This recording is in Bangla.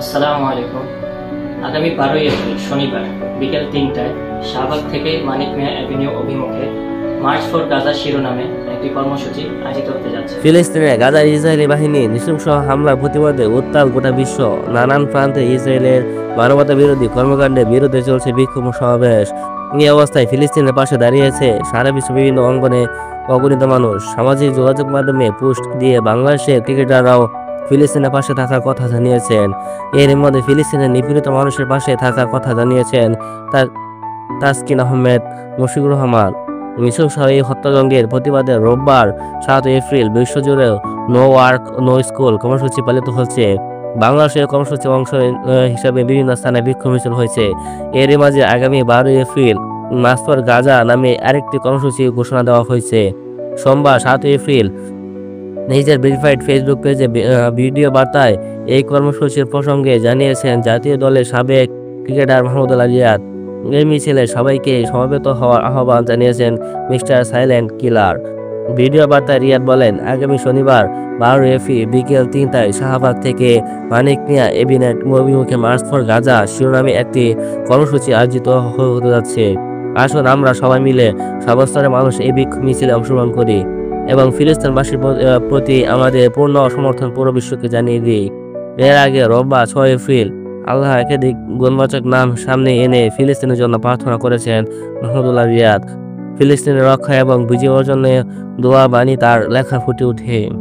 আসসালামু আলাইকুম। আগামী 12 এপ্রিল শনিবার বিকেল 3টায় শাহবাগ থেকে মানিক মিয়া অ্যাভিনিউ অভিমুখে মার্চ ফর গাজা শিরোনামে একটি কর্মসূচি আয়োজিত হতে যাচ্ছে। ফিলিস্তিনে গাজার ইসরায়েলি বাহিনী নৃশংস হামলার প্রতিবাদে উত্তাল গোটা বিশ্ব। নানান প্রান্তে ইসরায়েলের মানবতা বিরোধী কর্মকাণ্ডের বিরুদ্ধে চলছে বিক্ষোভ সমাবেশ। এই অবস্থায় ফিলিস্তিনের পাশে দাঁড়িয়েছে সারা বিশ্ব বিভিন্ন অঙ্গনে অগণিত মানুষ। সামাজিক যোগাযোগ মাধ্যমে পোস্ট দিয়ে বাংলাদেশের ক্রিকেটাররাও ফিলিস্তিনের পাশে থাকার কথা জানিয়েছেন। এর মধ্যে ফিলিস্তিনের নিপীড়িত মানুষের পাশে থাকার কথা জানিয়েছেন তাসকিন আহমেদ, মুশফিকুর রহমান। নৃশংস এই হত্যাযজ্ঞের প্রতিবাদে রোববার 7 এপ্রিল বিশ্বজুড়ে নো ওয়ার্ক নো স্কুল কর্মসূচি পালিত হচ্ছে। বাংলাদেশের কর্মসূচির অংশ হিসাবে বিভিন্ন স্থানে বিক্ষোভ মিছিল হয়েছে। এরই মাঝে আগামী 12 এপ্রিল মার্চ ফর গাজা নামে আরেকটি কর্মসূচি ঘোষণা দেওয়া হয়েছে। সোমবার 7 এপ্রিল নিজের ভেরিফাইড ফেসবুক পেজে ভিডিও বার্তায় এই কর্মসূচির প্রসঙ্গে জানিয়েছেন জাতীয় দলের সাবেক ক্রিকেটার মাহমুদুল্লাহ রিয়াদ। এই মিছিলে সবাইকে সমবেত হওয়ার আহ্বান জানিয়েছেন মিস্টার সাইলেন্ট কিলার। ভিডিও বার্তায় রিয়াদ বলেন, আগামী শনিবার 12 এপ্রিল বিকেল 3টায় শাহবাগ থেকে মানিক মিয়া অ্যাভিনিউ অভিমুখে মার্চ ফর গাজা শিরোনামে একটি কর্মসূচি আয়োজিত হতে যাচ্ছে। আসুন আমরা সবাই মিলে সর্বস্তরের মানুষ এই বিক্ষোভ মিছিলে অংশগ্রহণ করি এবং ফিলিস্তিনবাসীর প্রতি আমাদের পূর্ণ সমর্থন পুরো বিশ্বকে জানিয়ে দিই। এর আগে রোববার 6 এপ্রিল আল্লাহ একাধিক গুণবাচক নাম সামনে এনে ফিলিস্তিনের জন্য প্রার্থনা করেছেন মাহমুদুল্লাহ রিয়াদ। ফিলিস্তিনের রক্ষা এবং বিজয় অর্জনে দোয়া বাণী তার লেখা ফুটে ওঠে।